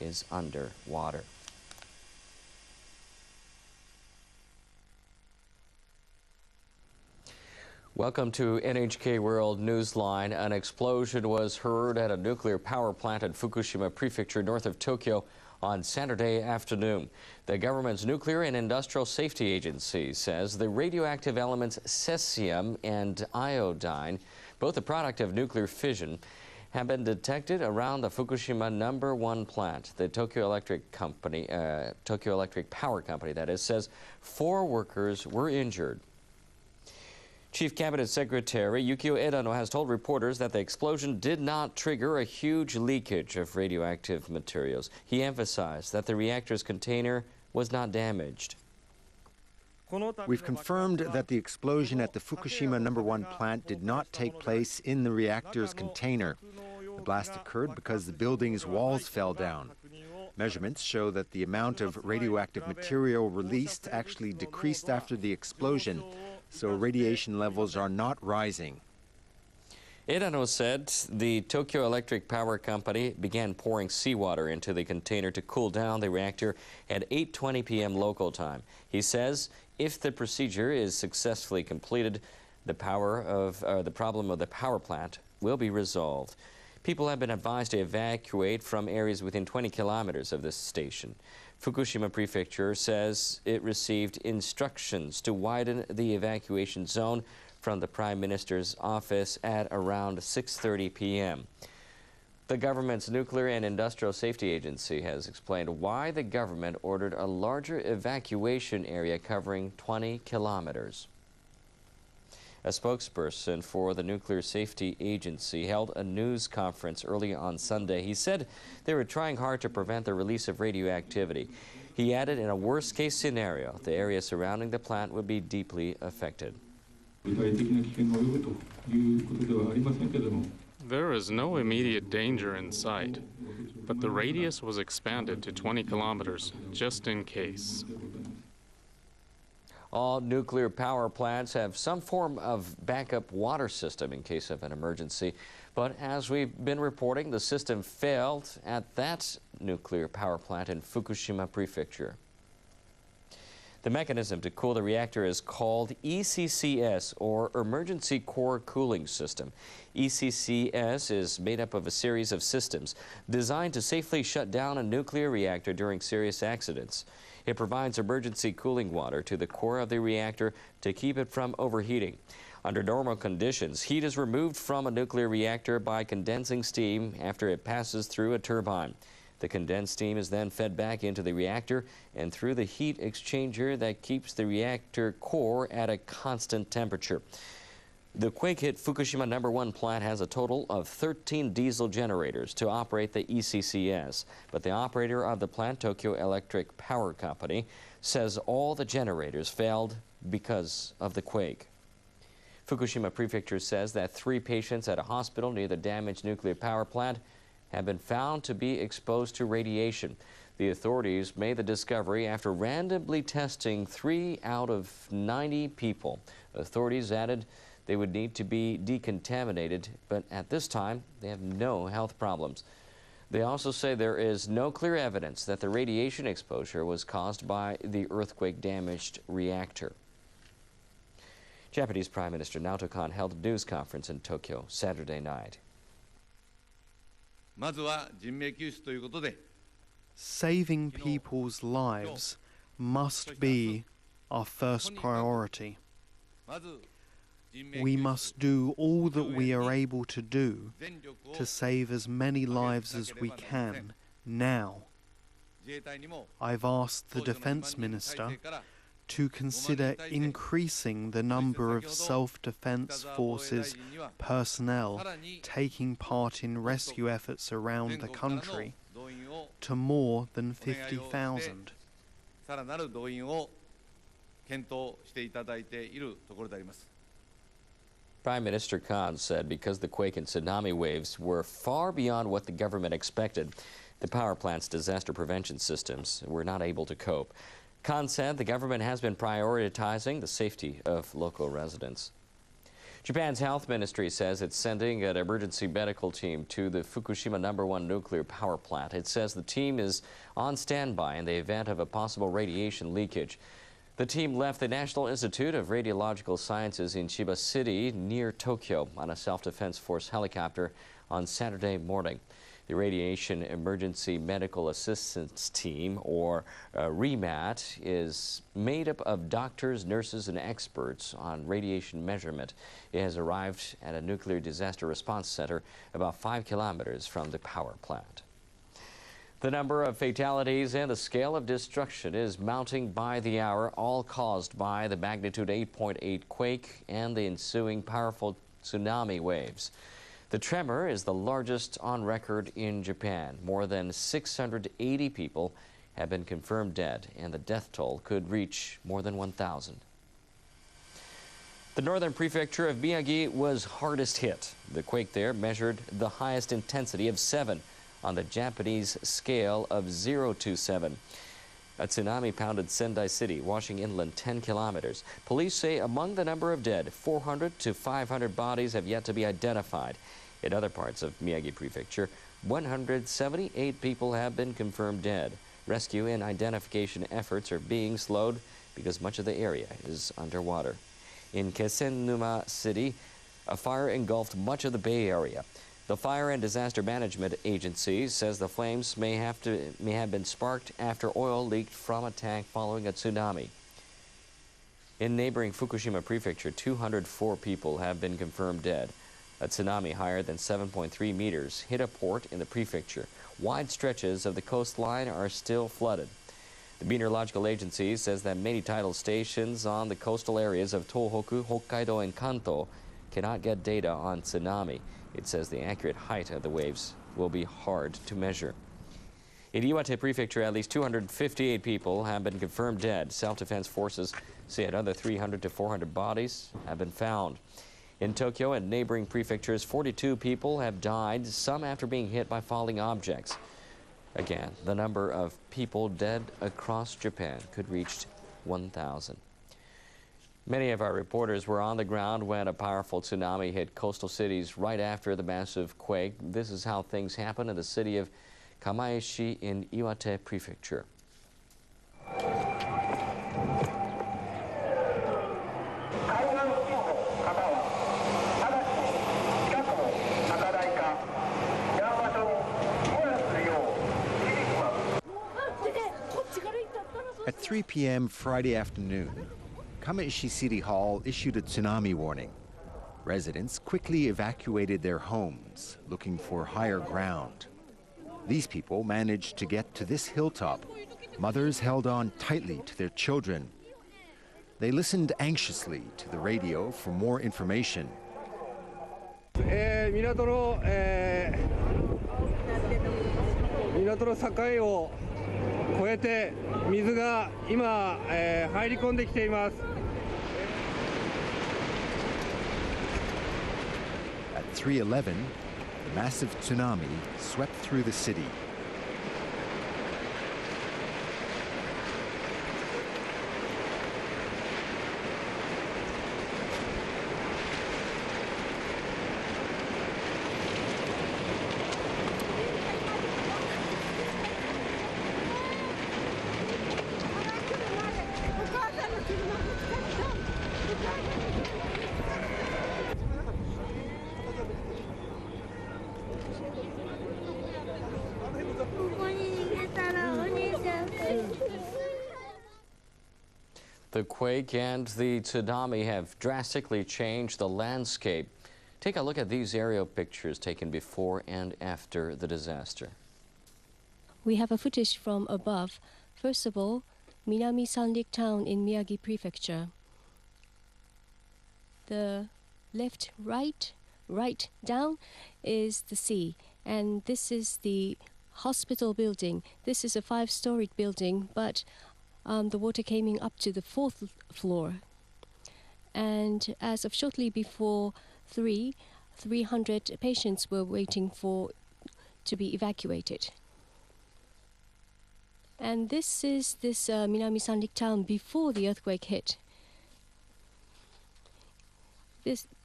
is underwater. Welcome to NHK World Newsline. An explosion was heard at a nuclear power plant in Fukushima Prefecture north of Tokyo on Saturday afternoon. The government's Nuclear and Industrial Safety Agency says the radioactive elements cesium and iodine, both a product of nuclear fission, have been detected around the Fukushima number 1 plant. The Tokyo Electric Power Company, that is, says 4 workers were injured. Chief Cabinet Secretary Yukio Edano has told reporters that the explosion did not trigger a huge leakage of radioactive materials. He emphasized that the reactor's container was not damaged. We've confirmed that the explosion at the Fukushima number 1 plant did not take place in the reactor's container. The blast occurred because the building's walls fell down. Measurements show that the amount of radioactive material released actually decreased after the explosion, so radiation levels are not rising. Edano said the Tokyo Electric Power Company began pouring seawater into the container to cool down the reactor at 8:20 p.m. local time. He says if the procedure is successfully completed, the problem of the power plant will be resolved. People have been advised to evacuate from areas within 20 kilometers of this station. Fukushima Prefecture says it received instructions to widen the evacuation zone from the Prime Minister's office at around 6:30 p.m. The government's Nuclear and Industrial Safety Agency has explained why the government ordered a larger evacuation area covering 20 kilometers. A spokesperson for the Nuclear Safety Agency held a news conference early on Sunday. He said they were trying hard to prevent the release of radioactivity. He added in a worst-case scenario, the area surrounding the plant would be deeply affected. There is no immediate danger in sight, but the radius was expanded to 20 kilometers just in case. All nuclear power plants have some form of backup water system in case of an emergency. But as we've been reporting, the system failed at that nuclear power plant in Fukushima Prefecture. The mechanism to cool the reactor is called ECCS, or Emergency Core Cooling System. ECCS is made up of a series of systems designed to safely shut down a nuclear reactor during serious accidents. It provides emergency cooling water to the core of the reactor to keep it from overheating. Under normal conditions, heat is removed from a nuclear reactor by condensing steam after it passes through a turbine. The condensed steam is then fed back into the reactor and through the heat exchanger that keeps the reactor core at a constant temperature. The quake-hit Fukushima number 1 plant has a total of 13 diesel generators to operate the ECCS, but the operator of the plant, Tokyo Electric Power Company, says all the generators failed because of the quake. Fukushima Prefecture says that 3 patients at a hospital near the damaged nuclear power plant have been found to be exposed to radiation. The authorities made the discovery after randomly testing 3 out of 90 people. Authorities added they would need to be decontaminated, but at this time, they have no health problems. They also say there is no clear evidence that the radiation exposure was caused by the earthquake-damaged reactor. Japanese Prime Minister Naoto Kan held a news conference in Tokyo Saturday night. Saving people's lives must be our first priority. We must do all that we are able to do to save as many lives as we can now. I've asked the Defense Minister to consider increasing the number of self-defense forces personnel taking part in rescue efforts around the country to more than 50,000. Prime Minister Kan said because the quake and tsunami waves were far beyond what the government expected, the power plant's disaster prevention systems were not able to cope. Kan said the government has been prioritizing the safety of local residents. Japan's health ministry says it's sending an emergency medical team to the Fukushima #1 nuclear power plant. It says the team is on standby in the event of a possible radiation leakage. The team left the National Institute of Radiological Sciences in Chiba City near Tokyo on a self-defense force helicopter on Saturday morning. The Radiation Emergency Medical Assistance Team, or REMAT, is made up of doctors, nurses, and experts on radiation measurement. It has arrived at a nuclear disaster response center about 5 kilometers from the power plant. The number of fatalities and the scale of destruction is mounting by the hour, all caused by the magnitude 8.8 quake and the ensuing powerful tsunami waves. The tremor is the largest on record in Japan. More than 680 people have been confirmed dead, and the death toll could reach more than 1,000. The northern prefecture of Miyagi was hardest hit. The quake there measured the highest intensity of 7 on the Japanese scale of 0 to 7. A tsunami pounded Sendai City, washing inland 10 kilometers. Police say among the number of dead, 400 to 500 bodies have yet to be identified. In other parts of Miyagi Prefecture, 178 people have been confirmed dead. Rescue and identification efforts are being slowed because much of the area is underwater. In Kesennuma City, a fire engulfed much of the Bay Area. The Fire and Disaster Management Agency says the flames may have been sparked after oil leaked from a tank following a tsunami. In neighboring Fukushima Prefecture, 204 people have been confirmed dead. A tsunami higher than 7.3 meters hit a port in the prefecture. Wide stretches of the coastline are still flooded. The Meteorological Agency says that many tidal stations on the coastal areas of Tohoku, Hokkaido, and Kanto cannot get data on tsunami. It says the accurate height of the waves will be hard to measure. In Iwate Prefecture, at least 258 people have been confirmed dead. Self-defense forces say another 300 to 400 bodies have been found. In Tokyo and neighboring prefectures, 42 people have died, some after being hit by falling objects. Again, the number of people dead across Japan could reach 1,000. Many of our reporters were on the ground when a powerful tsunami hit coastal cities right after the massive quake. This is how things happen in the city of Kamaishi in Iwate Prefecture. At 3 p.m. Friday afternoon, Kamaishi City Hall issued a tsunami warning. Residents quickly evacuated their homes, looking for higher ground. These people managed to get to this hilltop. Mothers held on tightly to their children. They listened anxiously to the radio for more information. 港の境を越えて水が今、入り込んできています。 At 3:11, a massive tsunami swept through the city. The quake and the tsunami have drastically changed the landscape. Take a look at these aerial pictures taken before and after the disaster. We have a footage from above. First of all, Minami Sanrik Town in Miyagi Prefecture. The left, right down is the sea, and this is the hospital building. This is a 5-storied building, but the water came in up to the 4th floor. And as of shortly before 300 patients were waiting to be evacuated. And this is Minami Sanrik Town before the earthquake hit.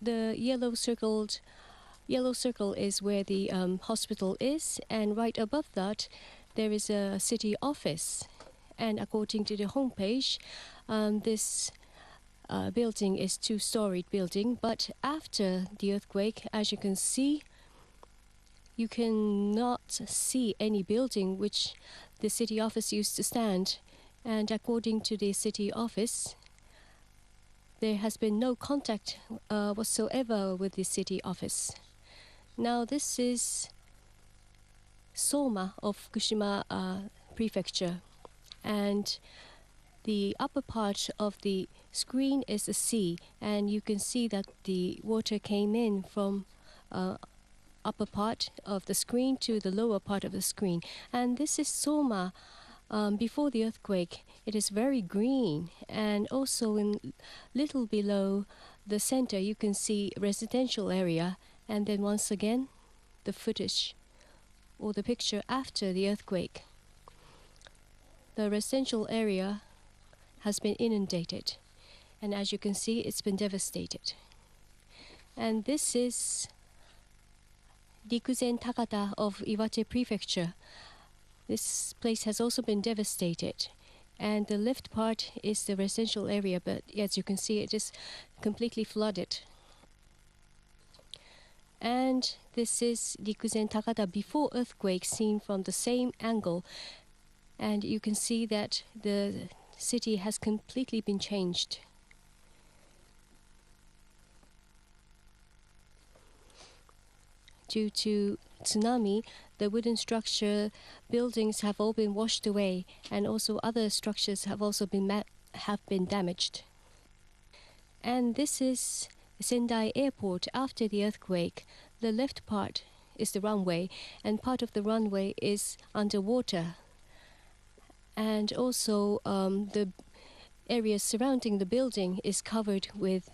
the yellow circle is where the hospital is, and right above that there is a city office. And according to the homepage, this building is two-storied building, but after the earthquake, as you can see, you cannot see any building which the city office used to stand. And according to the city office, there has been no contact whatsoever with the city office. Now this is Soma of Fukushima Prefecture, and the upper part of the screen is the sea, and you can see that the water came in from upper part of the screen to the lower part of the screen. And this is Soma before the earthquake. It is very green, and also in little below the center you can see residential area, and then once again the footage or the picture after the earthquake. The residential area has been inundated, and as you can see, it's been devastated. And this is Rikuzen Takata of Iwate Prefecture. This place has also been devastated, and the left part is the residential area, but as you can see, it is completely flooded. And this is Rikuzen Takata before earthquake, seen from the same angle, and you can see that the city has completely been changed. Due to tsunami, the wooden structure buildings have all been washed away, and also other structures have also been damaged. And this is Sendai Airport after the earthquake. The left part is the runway, and part of the runway is underwater. And also the area surrounding the building is covered with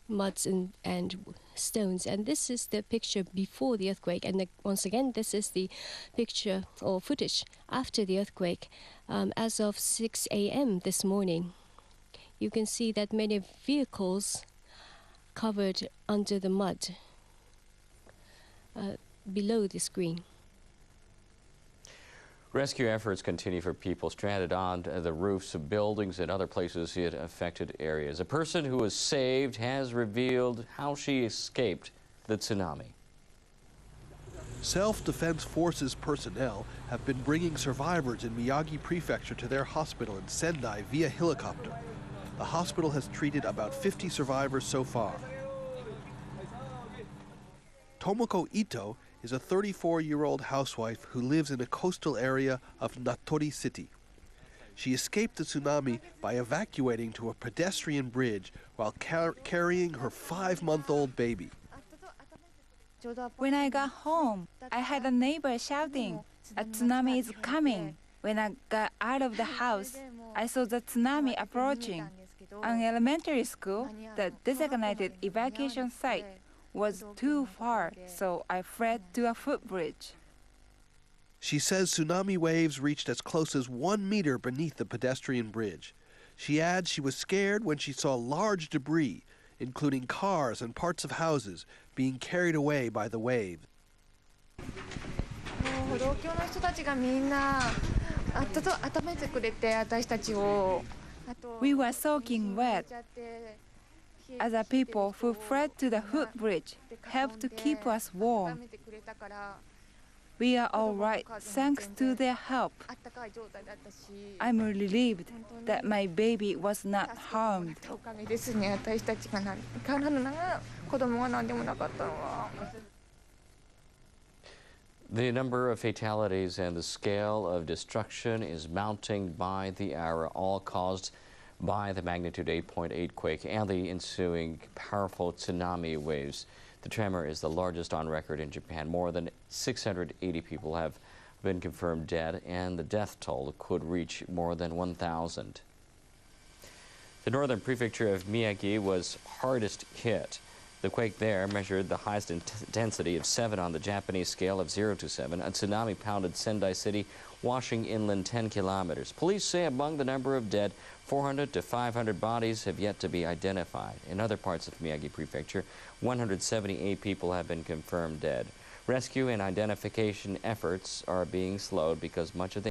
muds and stones. And this is the picture before the earthquake, and once again this is the picture or footage after the earthquake. As of 6 a.m. this morning, you can see that many vehicles covered under the mud below the screen. Rescue efforts continue for people stranded on the roofs of buildings and other places in affected areas. A person who was saved has revealed how she escaped the tsunami. Self-Defense Forces personnel have been bringing survivors in Miyagi Prefecture to their hospital in Sendai via helicopter. The hospital has treated about 50 survivors so far. Tomoko Ito is a 34-year-old housewife who lives in a coastal area of Natori City. She escaped the tsunami by evacuating to a pedestrian bridge while carrying her 5-month-old baby. When I got home, I had a neighbor shouting, "A tsunami is coming." When I got out of the house, I saw the tsunami approaching. An elementary school, the designated evacuation site, was too far, so I fled to a footbridge. She says tsunami waves reached as close as 1 meter beneath the pedestrian bridge. She adds she was scared when she saw large debris, including cars and parts of houses, being carried away by the waves. We were soaking wet. Other people who fled to the footbridge helped to keep us warm. We are all right thanks to their help. I'm relieved that my baby was not harmed. The number of fatalities and the scale of destruction is mounting by the hour, all caused by the magnitude 8.8 quake and the ensuing powerful tsunami waves. The tremor is the largest on record in Japan. More than 680 people have been confirmed dead, and the death toll could reach more than 1,000. The northern prefecture of Miyagi was hardest hit. The quake there measured the highest intensity of 7 on the Japanese scale of 0 to 7. A tsunami pounded Sendai City washing inland 10 kilometers. Police say among the number of dead, 400 to 500 bodies have yet to be identified. In other parts of Miyagi Prefecture, 178 people have been confirmed dead. Rescue and identification efforts are being slowed because much of the